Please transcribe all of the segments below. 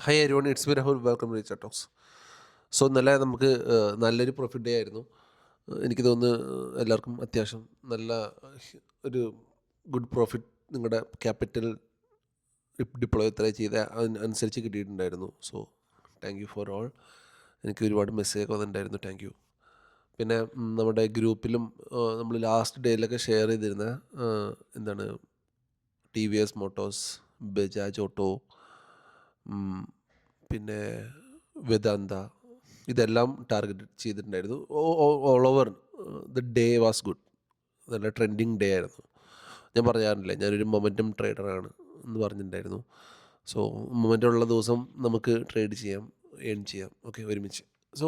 Hi everyone, it's me Rahul. Welcome to Richard Talks. So ഇന്നലെ നമുക്ക് നല്ലൊരു പ്രോഫിറ്റ് ഡേ ആയിരുന്നു. എനിക്ക് തോന്നുന്നു എല്ലാവർക്കും അത്യാവശ്യം നല്ല ഒരു ഗുഡ് പ്രോഫിറ്റ് നിങ്ങളുടെ ക്യാപിറ്റൽ ഡിപ്ലോയ് എത്ര ചെയ്ത അതിനനുസരിച്ച് കിട്ടിയിട്ടുണ്ടായിരുന്നു. So thank you for all. എനിക്ക് ഒരുപാട് മെസ്സേജൊക്കെ വന്നിട്ടുണ്ടായിരുന്നു. Thank you. പിന്നെ നമ്മുടെ ഗ്രൂപ്പിലും നമ്മൾ ലാസ്റ്റ് ഡേയിലൊക്കെ ഷെയർ ചെയ്തിരുന്ന എന്താണ് T V S Motors, Bajaj Auto, പിന്നെ വേദാന്ത, ഇതെല്ലാം ടാർഗറ്റ് ചെയ്തിട്ടുണ്ടായിരുന്നു. All over the day was good. നല്ല ട്രെൻഡിങ് ഡേ ആയിരുന്നു. ഞാൻ പറയാറില്ലേ, ഞാനൊരു മൊമെൻറ്റം ട്രേഡറാണ് എന്ന് പറഞ്ഞിട്ടുണ്ടായിരുന്നു. സോ മൊമെൻറ്റം ഉള്ള ദിവസം നമുക്ക് ട്രേഡ് ചെയ്യാം, ഏൺ ചെയ്യാം, ഓക്കെ, ഒരുമിച്ച്. സോ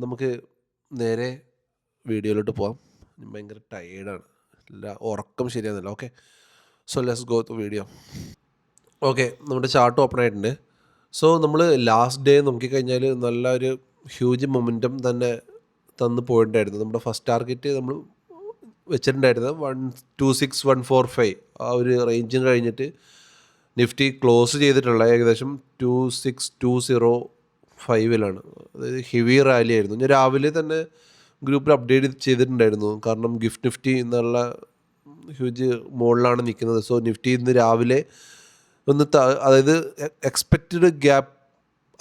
നമുക്ക് നേരെ വീഡിയോയിലോട്ട് പോവാം. ഞാൻ ഭയങ്കര ടയേർഡാണ്, ഇല്ല ഉറക്കം ശരിയാകുന്നില്ല. Okay, so let's go to video. Okay, നമ്മുടെ ചാർട്ട് ഓപ്പൺ ആയിട്ടുണ്ട്. സോ നമ്മൾ ലാസ്റ്റ് ഡേ നോക്കിക്കഴിഞ്ഞാൽ നല്ല ഒരു ഹ്യൂജ് മൊമെൻറ്റം തന്നെ തന്ന് പോയിട്ടുണ്ടായിരുന്നു. നമ്മുടെ ഫസ്റ്റ് ടാർഗറ്റ് നമ്മൾ വെച്ചിട്ടുണ്ടായിരുന്നത് 126,145 ആ ഒരു റേഞ്ചും കഴിഞ്ഞിട്ട് നിഫ്റ്റി ക്ലോസ് ചെയ്തിട്ടുള്ള ഏകദേശം 26,205 അതായത് ഹെവി റാലി ആയിരുന്നു. ഞാൻ രാവിലെ തന്നെ ഗ്രൂപ്പിൽ അപ്ഡേറ്റ് ചെയ്തിട്ടുണ്ടായിരുന്നു. കാരണം ഗിഫ്റ്റ് നിഫ്റ്റി എന്നുള്ള ഹ്യൂജ് മുകളിലാണ് നിൽക്കുന്നത്. സോ നിഫ്റ്റി ഇന്ന് രാവിലെ ഒന്ന് അതായത് എക്സ്പെക്റ്റഡ് ഗ്യാപ്പ്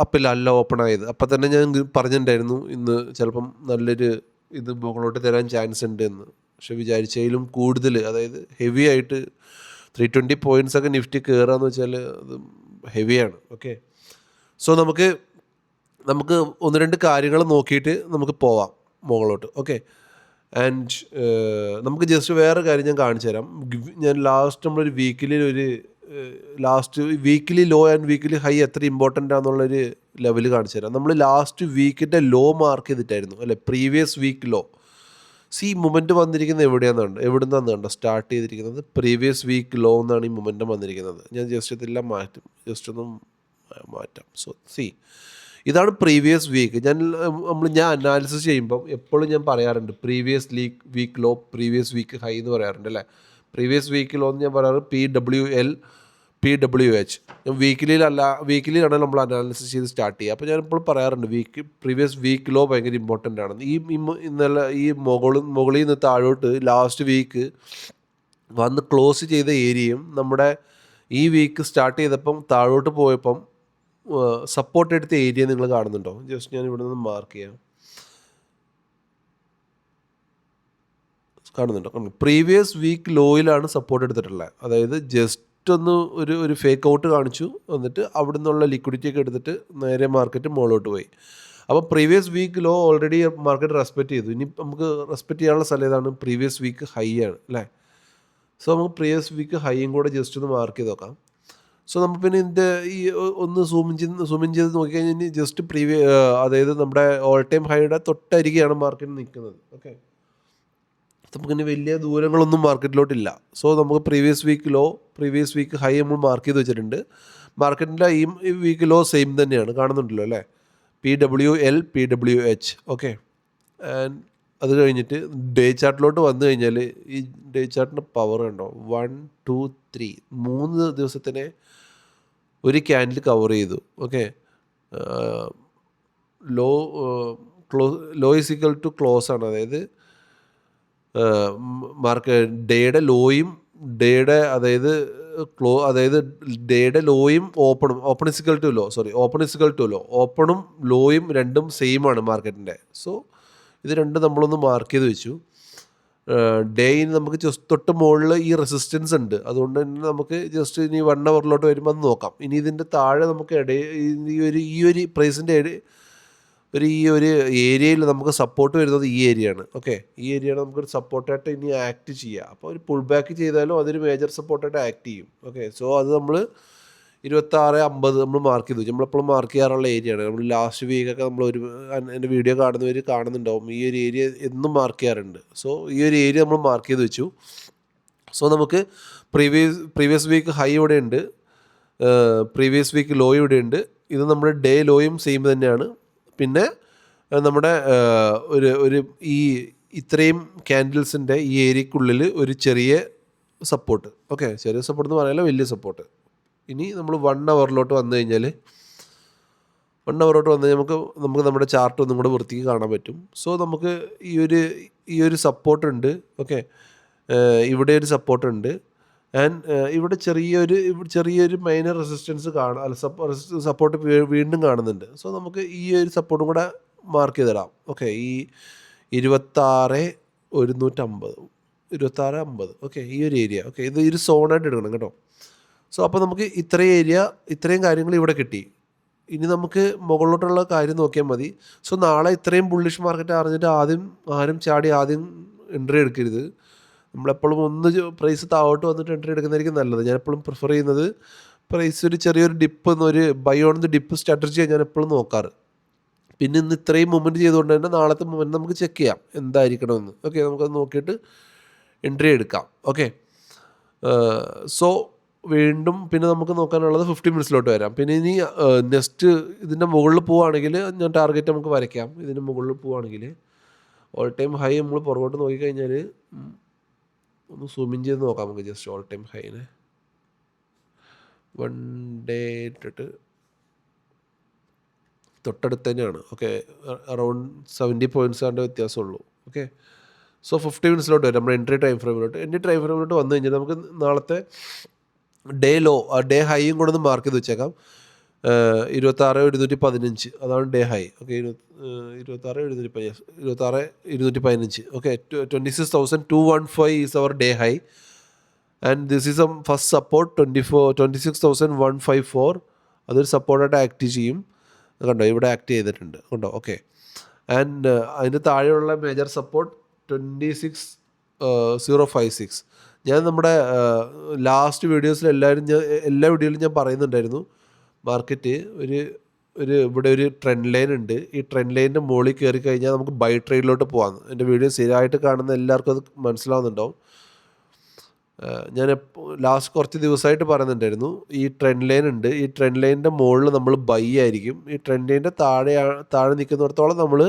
അപ്പിലല്ല ഓപ്പൺ ആയത്. അപ്പം തന്നെ ഞാൻ പറഞ്ഞിട്ടുണ്ടായിരുന്നു ഇന്ന് ചിലപ്പം നല്ലൊരു ഇത് മുകളിലോട്ട് തരാൻ ചാൻസ് ഉണ്ട് എന്ന്. പക്ഷെ വിചാരിച്ചതിലും കൂടുതൽ, അതായത് ഹെവി ആയിട്ട് 320 പോയിൻറ്റ്സൊക്കെ നിഫ്റ്റി കയറുകയെന്ന് വെച്ചാൽ അത് ഹെവിയാണ്. ഓക്കെ, സോ നമുക്ക് ഒന്ന് രണ്ട് കാര്യങ്ങൾ നോക്കിയിട്ട് നമുക്ക് പോവാം മുകളിലോട്ട്. ഓക്കെ, ആൻഡ് നമുക്ക് ജസ്റ്റ് വേറെ കാര്യം ഞാൻ കാണിച്ചു തരാം. ഞാൻ ലാസ്റ്റ് നമ്മളൊരു weekly last weekly law and weekly high എത്ര ഇമ്പോർട്ടൻ്റ് ആണെന്നുള്ളൊരു ലെവൽ കാണിച്ചു തരാം. നമ്മൾ ലാസ്റ്റ് വീക്കിൻ്റെ ലോ മാർക്ക് ചെയ്തിട്ടായിരുന്നു അല്ലേ, പ്രീവിയസ് വീക്ക് ലോ. മൊമെൻറ്റ് വന്നിരിക്കുന്നത് എവിടെ നിന്നാണ് കണ്ടോ സ്റ്റാർട്ട് ചെയ്തിരിക്കുന്നത്? പ്രീവിയസ് വീക്ക് ലോ എന്നാണ് ഈ മൊമെൻറ്റം വന്നിരിക്കുന്നത്. ഞാൻ ജസ്റ്റ് ഇതെല്ലാം ജസ്റ്റ് മാറ്റാം. സോ ഇതാണ് പ്രീവിയസ് വീക്ക്. ഞാൻ അനാലിസിസ് ചെയ്യുമ്പം എപ്പോഴും ഞാൻ പറയാറുണ്ട് previous week low, previous week high എന്ന് പറയാറുണ്ട് അല്ലേ. പ്രീവിയസ് വീക്ക് ലോ എന്ന് ഞാൻ പറയാറ് PWL, PWH. ഞാൻ വീക്കിലിയാണ് നമ്മൾ അനാലിസിസ് ചെയ്ത് സ്റ്റാർട്ട് ചെയ്യുക. അപ്പോൾ ഞാൻ ഇപ്പോൾ പറയാറുണ്ട് പ്രീവിയസ് വീക്ക് ലോ ഭയങ്കര ഇമ്പോർട്ടൻ്റ് ആണെന്ന്. ഇന്നലെ ഈ മുകളിൽ നിന്ന് താഴോട്ട് ലാസ്റ്റ് വീക്ക് വന്ന് ക്ലോസ് ചെയ്ത ഏരിയയും നമ്മുടെ ഈ വീക്ക് സ്റ്റാർട്ട് ചെയ്തപ്പം താഴോട്ട് പോയപ്പം സപ്പോർട്ട് എടുത്ത ഏരിയ നിങ്ങൾ കാണുന്നുണ്ടോ? ജസ്റ്റ് ഞാൻ ഇവിടെ നിന്ന് മാർക്ക് ചെയ്യാം. കാണുന്നുണ്ടോ? പ്രീവിയസ് വീക്ക് ലോയിലാണ് സപ്പോർട്ട് എടുത്തിട്ടുള്ളത്. അതായത് ജസ്റ്റ് ഒന്ന് ഒരു ഫേക്ക് ഔട്ട് കാണിച്ചു, എന്നിട്ട് അവിടെ നിന്നുള്ള ലിക്വിഡിറ്റി ഒക്കെ എടുത്തിട്ട് നേരെ മാർക്കറ്റ് മുകളിലോട്ട് പോയി. അപ്പോൾ previous week low already market respect ചെയ്തു. ഇനി നമുക്ക് റെസ്പെക്റ്റ് ചെയ്യാനുള്ള സ്ഥലം ഏതാണ്? പ്രീവിയസ് വീക്ക് ഹൈ ആണ് അല്ലേ. സോ നമുക്ക് പ്രീവിയസ് വീക്ക് ഹൈയും കൂടെ ജസ്റ്റ് ഒന്ന് മാർക്ക് ചെയ്ത് നോക്കാം. സോ നമ്മൾ പിന്നെ ഇതിൻ്റെ ഈ ഒന്ന് സൂം ഇൻ ചെയ്ത് നോക്കിക്കഴിഞ്ഞാൽ ജസ്റ്റ് അതായത് നമ്മുടെ ഓൾ ടൈം ഹൈയുടെ തൊട്ടരികെയാണ് മാർക്കറ്റ് നിൽക്കുന്നത്. ഓക്കെ, നമുക്കിനി വലിയ ദൂരങ്ങളൊന്നും മാർക്കറ്റിലോട്ടില്ല. സോ നമുക്ക് previous week low, previous week high നമ്മൾ മാർക്ക് ചെയ്ത് വെച്ചിട്ടുണ്ട്. മാർക്കറ്റിൻ്റെ ഈ വീക്ക് ലോ സെയിം തന്നെയാണ്, കാണുന്നുണ്ടല്ലോ അല്ലേ. PWL, PWH. ഓക്കെ, ആൻഡ് അത് കഴിഞ്ഞിട്ട് ഡേ ചാർട്ടിലോട്ട് വന്നു കഴിഞ്ഞാൽ ഈ ഡേ ചാർട്ടിൻ്റെ പവർ കണ്ടോ? 1, 2, 3 3 ദിവസത്തിനെ ഒരു ക്യാൻഡിൽ കവർ ചെയ്തു. Okay, low low is equal to close ആണ്. അതായത് ഡേയുടെ ലോയും അതായത് ഡേയുടെ ലോയും ഓപ്പൺ ഇസിക്കൽ ടു ലോ, ഓപ്പണും ലോയും രണ്ടും സെയിം ആണ് മാർക്കറ്റിൻ്റെ. സോ ഇത് രണ്ടും നമ്മളൊന്ന് മാർക്ക് ചെയ്ത് വെച്ചു. ഡേയിന് നമുക്ക് ജസ്റ്റ് തൊട്ട് മുകളിൽ ഈ റെസിസ്റ്റൻസ് ഉണ്ട്. അതുകൊണ്ട് തന്നെ നമുക്ക് ജസ്റ്റ് ഇനി 1 അവറിലോട്ട് വരുമ്പോൾ അത് നോക്കാം. ഇനി ഇതിൻ്റെ താഴെ നമുക്ക് ഈ ഒരു പ്രൈസിൻ്റെ ഈ ഒരു ഏരിയയിൽ നമുക്ക് സപ്പോർട്ട് വരുന്നത് ഈ ഏരിയയാണ്. ഓക്കെ, ഈ ഏരിയയാണ് നമുക്കൊരു സപ്പോർട്ടായിട്ട് ഇനി ആക്ട് ചെയ്യുക. അപ്പോൾ ഒരു പുൾ ബാക്ക് ചെയ്താലും അതൊരു മേജർ സപ്പോർട്ടായിട്ട് ആക്ട് ചെയ്യും. ഓക്കെ, സോ അത് നമ്മൾ 26.50 നമ്മൾ മാർക്ക് ചെയ്തു. നമ്മളെപ്പോഴും മാർക്ക് ചെയ്യാറുള്ള ഏരിയയാണ്. നമ്മൾ ലാസ്റ്റ് വീക്കൊക്കെ എൻ്റെ വീഡിയോ കാണുന്നവർ കാണുന്നുണ്ടാവും. ഈ ഒരു ഏരിയ എന്നും മാർക്ക് ചെയ്യാറുണ്ട്. സോ ഈ ഒരു ഏരിയ നമ്മൾ മാർക്ക് ചെയ്ത് വെച്ചു. സോ നമുക്ക് പ്രീവിയസ് വീക്ക് ഹൈ ഇവിടെ ഉണ്ട്, പ്രീവിയസ് വീക്ക് ലോ ഇവിടെ ഉണ്ട്. ഇത് നമ്മുടെ ഡേ ലോയും സെയിം തന്നെയാണ്. പിന്നെ നമ്മുടെ ഈ ഇത്രയും ക്യാൻഡിൽസിൻ്റെ ഈ ഏരിയക്കുള്ളിൽ ഒരു ചെറിയ സപ്പോർട്ട്. ഓക്കെ, ചെറിയ സപ്പോർട്ട് എന്ന് പറയാനല്ല, വലിയ സപ്പോർട്ട്. ഇനി നമ്മൾ 1 അവറിലോട്ട് വന്നു കഴിഞ്ഞാൽ 1 അവറോട്ട് വന്നു കഴിഞ്ഞാൽ നമുക്ക് നമ്മുടെ ചാർട്ട് ഒന്നും കൂടെ വൃത്തിക്ക് കാണാൻ പറ്റും. സോ നമുക്ക് ഈ ഒരു സപ്പോർട്ടുണ്ട്. ഓക്കെ, ഇവിടെ ഒരു സപ്പോർട്ടുണ്ട് ആൻഡ് ഇവിടെ ചെറിയൊരു മൈനർ റെസിസ്റ്റൻസ് സപ്പോർട്ട് വീണ്ടും കാണുന്നുണ്ട്. സോ നമുക്ക് ഈ ഒരു സപ്പോർട്ടും കൂടെ മാർക്ക് ചെയ്തിടാം. ഓക്കെ, ഈ 26,150 26,50. ഓക്കെ, ഈ ഒരു ഏരിയ. ഓക്കെ, ഇത് ഒരു സോണായിട്ട് എടുക്കണം കേട്ടോ. സോ അപ്പോൾ നമുക്ക് ഇത്രയും കാര്യങ്ങൾ ഇവിടെ കിട്ടി. ഇനി നമുക്ക് മുകളിലോട്ടുള്ള കാര്യം നോക്കിയാൽ മതി. സോ നാളെ ഇത്രയും ബുള്ളിഷ് മാർക്കറ്റ് അറിഞ്ഞിട്ട് ആരും ചാടി ആദ്യം എൻട്രി എടുക്കരുത്. നമ്മളെപ്പോഴും പ്രൈസ് താഴോട്ട് വന്നിട്ട് എൻട്രി എടുക്കുന്നതായിരിക്കും നല്ലത്. ഞാൻ എപ്പോഴും പ്രിഫർ ചെയ്യുന്നത് പ്രൈസ് ഒരു ചെറിയൊരു ഡിപ്പ് ഒരു ബൈ ഓൺ ദി ഡിപ്പ് സ്ട്രാറ്റജിയാണ് ഞാൻ എപ്പോഴും നോക്കാറ്. പിന്നെ ഇന്ന് ഇത്രയും മൂവ്മെൻറ്റ് ചെയ്തുകൊണ്ട് തന്നെ നാളത്തെ മൂവ്മെൻറ്റ് നമുക്ക് ചെക്ക് ചെയ്യാം എന്തായിരിക്കണമെന്ന്. ഓക്കെ, നമുക്കത് നോക്കിയിട്ട് എൻട്രി എടുക്കാം. ഓക്കെ, സോ വീണ്ടും പിന്നെ നമുക്ക് നോക്കാനുള്ളത് 50 മിനിറ്റ്സിലോട്ട് വരാം. പിന്നെ ഇനി നെക്സ്റ്റ് ഇതിൻ്റെ മുകളിൽ പോവുകയാണെങ്കിൽ ഞാൻ ടാർഗറ്റ് നമുക്ക് വരയ്ക്കാം. ഇതിൻ്റെ മുകളിൽ പോവുകയാണെങ്കിൽ ഓൾ ടൈം ഹൈ നമ്മൾ പുറകോട്ട് നോക്കിക്കഴിഞ്ഞാൽ ഒന്ന് സൂമിൻ ചെയ്ത് നോക്കാം നമുക്ക്. ജസ്റ്റ് ഓൾ ടൈം ഹൈനെ 1 ഡേ ഇട്ടിട്ട് തൊട്ടടുത്ത് തന്നെയാണ്. Okay, around 70 പോയിൻറ്റ്സാണ്ട് വ്യത്യാസമുള്ളൂ. ഓക്കെ, സോ 50 മിനിറ്റ്സിലോട്ട് വരും നമ്മുടെ എൻട്രി ടൈം ഫ്രെയിമിലോട്ട് വന്നു കഴിഞ്ഞാൽ നമുക്ക് നാളത്തെ ഡേ ഹൈയും കൂടെ ഒന്ന് മാർക്ക് ചെയ്ത് വെച്ചേക്കാം. 26,115 അതാണ് day high. Okay, 26,215. Okay, 26,215 is our day high and this is first support 26,154. അതൊരു സപ്പോർട്ടായിട്ട് ആക്ട് ചെയ്യും. കണ്ടോ, ഇവിടെ ആക്ട് ചെയ്തിട്ടുണ്ട് കണ്ടോ. ഓക്കെ, ആൻഡ് അതിൻ്റെ താഴെയുള്ള മേജർ സപ്പോർട്ട് 26,056. ഞാൻ നമ്മുടെ ലാസ്റ്റ് വീഡിയോസിൽ എല്ലാ വീഡിയോയിലും ഞാൻ പറയുന്നുണ്ടായിരുന്നു മാർക്കറ്റ് ഇവിടെ ഒരു ട്രെൻഡ് ലൈൻ ഉണ്ട്. ഈ ട്രെൻഡ് ലൈനിൻ്റെ മുകളിൽ കയറി കഴിഞ്ഞാൽ നമുക്ക് ബൈ ട്രേഡിലോട്ട് പോകാം. എൻ്റെ വീഡിയോ സ്ഥിരമായിട്ട് കാണുന്ന എല്ലാവർക്കും അത് മനസ്സിലാവുന്നുണ്ടാവും. ഞാൻ ലാസ്റ്റ് കുറച്ച് ദിവസമായിട്ട് പറയുന്നുണ്ടായിരുന്നു ഈ ട്രെൻഡ് ലൈൻ ഉണ്ട്. ഈ ട്രെൻഡ് ലൈനിൻ്റെ മുകളിൽ നമ്മൾ ബൈ ആയിരിക്കും. ഈ ട്രെൻഡ് ലൈനിൻ്റെ താഴെ നിൽക്കുന്നിടത്തോളം നമ്മൾ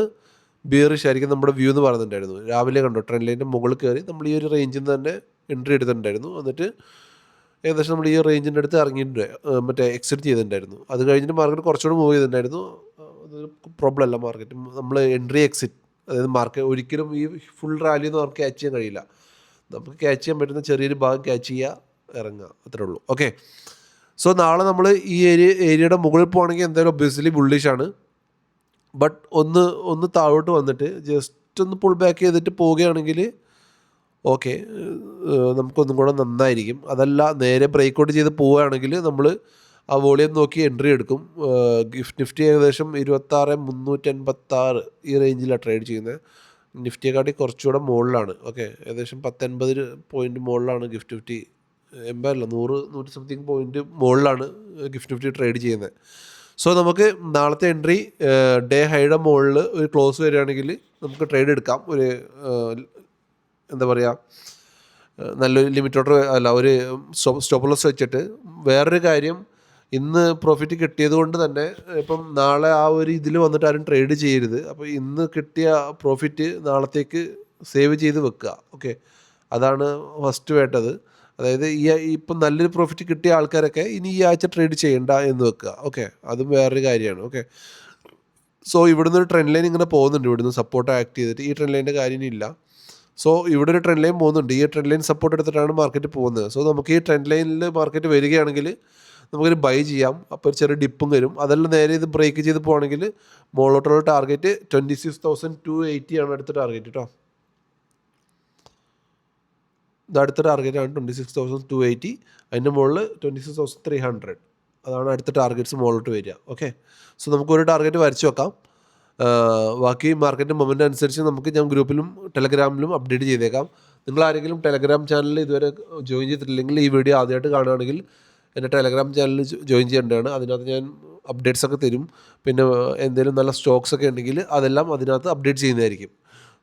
ബിയറിഷ് ആയിരിക്കും നമ്മുടെ വ്യൂ എന്ന് പറയുന്നുണ്ടായിരുന്നു. രാവിലെ കണ്ടോ, ട്രെൻഡ് ലൈനിൻ്റെ മുകളിൽ കയറി നമ്മൾ ഈ ഒരു റേഞ്ചിൽ നിന്ന് തന്നെ എൻട്രി എടുത്തിട്ടുണ്ടായിരുന്നു. എന്നിട്ട് ഏകദേശം നമ്മൾ ഈ റേഞ്ചിൻ്റെ അടുത്ത് ഇറങ്ങിയിട്ടുണ്ട്, എക്സിറ്റ് ചെയ്തിട്ടുണ്ടായിരുന്നു. അത് കഴിഞ്ഞിട്ട് മാർക്കറ്റ് കുറച്ചുകൂടി മൂവ് ചെയ്തിട്ടുണ്ടായിരുന്നു. അതൊരു പ്രോബ്ലം അല്ല മാർക്കറ്റ്. നമ്മൾ എൻട്രി എക്സിറ്റ്, അതായത് ഒരിക്കലും ഈ ഫുൾ റാലിയൊന്നും അവർക്ക് ക്യാച്ച് ചെയ്യാൻ കഴിയില്ല. നമുക്ക് ക്യാച്ച് ചെയ്യാൻ പറ്റുന്ന ചെറിയൊരു ഭാഗം ക്യാച്ച് ചെയ്യുക, ഇറങ്ങുക, അത്രേ ഉള്ളൂ. ഓക്കെ, സോ നാളെ നമ്മൾ ഈ ഏരിയയുടെ മുകളിൽ പോകുകയാണെങ്കിൽ എന്തായാലും ഒബ്വിയസ്ലി ബുള്ളിഷാണ്. ബട്ട് ഒന്ന് താഴോട്ട് വന്നിട്ട് ജസ്റ്റ് ഒന്ന് പുൾ ബാക്ക് ചെയ്തിട്ട് പോവുകയാണെങ്കിൽ ഓക്കെ, നമുക്കൊന്നും കൂടെ നന്നായിരിക്കും. അതല്ല നേരെ ബ്രേക്ക് ഔട്ട് ചെയ്ത് പോവുകയാണെങ്കിൽ നമ്മൾ ആ വോളിയം നോക്കി എൻട്രി എടുക്കും. നിഫ്റ്റി ഏകദേശം 26,386 ഈ റേഞ്ചിലാണ് ട്രേഡ് ചെയ്യുന്നത്. നിഫ്റ്റിയെക്കാട്ടി കുറച്ചുകൂടെ മുകളിലാണ്. ഓക്കെ, ഏകദേശം 10-50 പോയിൻറ്റ് മുകളിലാണ് നിഫ്റ്റി 100 സംതിങ് പോയിൻറ്റ് മുകളിലാണ് നിഫ്റ്റി ട്രേഡ് ചെയ്യുന്നത്. സോ നമുക്ക് നാളത്തെ എൻട്രി ഡേ ഹൈയുടെ മുകളിൽ ഒരു ക്ലോസ് വരികയാണെങ്കിൽ നമുക്ക് ട്രേഡ് എടുക്കാം. ഒരു എന്താ പറയുക, നല്ലൊരു ലിമിറ്റ് ഓർഡർ അല്ല, ഒരു സ്റ്റോപ്പ് ലോസ് വെച്ചിട്ട്. വേറൊരു കാര്യം, ഇന്ന് പ്രോഫിറ്റ് കിട്ടിയത് കൊണ്ട് തന്നെ ഇപ്പം നാളെ ആ ഒരു ഇതിൽ വന്നിട്ട് ആരും ട്രേഡ് ചെയ്യരുത്. അപ്പോൾ ഇന്ന് കിട്ടിയ പ്രോഫിറ്റ് നാളത്തേക്ക് സേവ് ചെയ്ത് വെക്കുക. ഓക്കെ, അതാണ് ഫസ്റ്റ് വേണ്ടത്. അതായത് ഇപ്പം നല്ലൊരു പ്രോഫിറ്റ് കിട്ടിയ ആൾക്കാരൊക്കെ ഇനി ഈ ആഴ്ച ട്രേഡ് ചെയ്യണ്ട എന്ന് വെക്കുക. ഓക്കെ, അതും വേറൊരു കാര്യമാണ്. ഓക്കെ, സോ ഇവിടുന്ന് ഒരു ട്രെൻഡ് ലൈൻ ഇങ്ങനെ പോകുന്നുണ്ട്. ഇവിടുന്ന് സപ്പോർട്ട് ആക്ട് ചെയ്തിട്ട് ഈ ട്രെൻഡ് ലൈൻ്റെ കാര്യം ഇല്ല. സോ ഇവിടെ ഒരു ട്രെൻഡ് ലൈൻ പോകുന്നുണ്ട്. ഈ ട്രെൻഡ് ലൈൻ സപ്പോർട്ട് എടുത്തിട്ടാണ് മാർക്കറ്റ് പോകുന്നത്. സോ നമുക്ക് ഈ ട്രെൻഡ് ലൈനിൽ മാർക്കറ്റ് വരികയാണെങ്കിൽ നമുക്കൊരു ബൈ ചെയ്യാം. അപ്പോൾ ഒരു ചെറിയ ഡിപ്പും വരും. അതെല്ലാം നേരെ ഇത് ബ്രേക്ക് ചെയ്ത് പോകുകയാണെങ്കിൽ മുകളിലോട്ടുള്ള ടാർഗറ്റ് 26,280 ആണ് അടുത്ത ടാർഗറ്റ് കേട്ടോ. ഇത് അടുത്ത ടാർഗറ്റാണ് 26,280. അതിൻ്റെ മുകളിൽ 26,300. അതാണ് അടുത്ത ടാർഗറ്റ്സ് മുകളിലോട്ട് വരിക. ഓക്കെ, സോ നമുക്കൊരു ടാർഗറ്റ് വരച്ച് വെക്കാം. ബാക്കി മാർക്കറ്റ് മൊമെൻ്റ് അനുസരിച്ച് നമുക്ക് ഞാൻ ഗ്രൂപ്പിലും ടെലഗ്രാമിലും അപ്ഡേറ്റ് ചെയ്തേക്കാം. നിങ്ങൾ ആരെങ്കിലും ടെലഗ്രാം ചാനലിൽ ഇതുവരെ ജോയിൻ ചെയ്തിട്ടില്ലെങ്കിൽ ഈ വീഡിയോ ആദ്യമായിട്ട് കാണുകയാണെങ്കിൽ എൻ്റെ ടെലഗ്രാം ചാനലിൽ ജോയിൻ ചെയ്യേണ്ടതാണ്. അതിനകത്ത് ഞാൻ അപ്ഡേറ്റ്സ് ഒക്കെ തരും. പിന്നെ എന്തെങ്കിലും നല്ല സ്റ്റോക്സ് ഒക്കെ ഉണ്ടെങ്കിൽ അതെല്ലാം അതിനകത്ത് അപ്ഡേറ്റ് ചെയ്യുന്നതായിരിക്കും.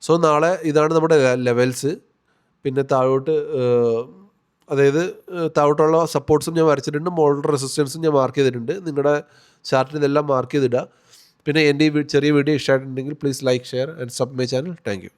സോ നാളെ ഇതാണ് നമ്മുടെ ലെവൽസ്. പിന്നെ അതായത് താഴോട്ടുള്ള സപ്പോർട്ട്സും ഞാൻ വരച്ചിട്ടുണ്ട്, മോഡൽ റെസിസ്റ്റൻസും ഞാൻ മാർക്ക് ചെയ്തിട്ടുണ്ട്. നിങ്ങളുടെ ചാർട്ടിൽ ഇതെല്ലാം മാർക്ക് ചെയ്തിടുക. പിന്നെ എൻ്റെ ഈ ചെറിയ വീഡിയോ ഇഷ്ടമായിട്ടുണ്ടെങ്കിൽ please like, share and sub my channel. Thank you.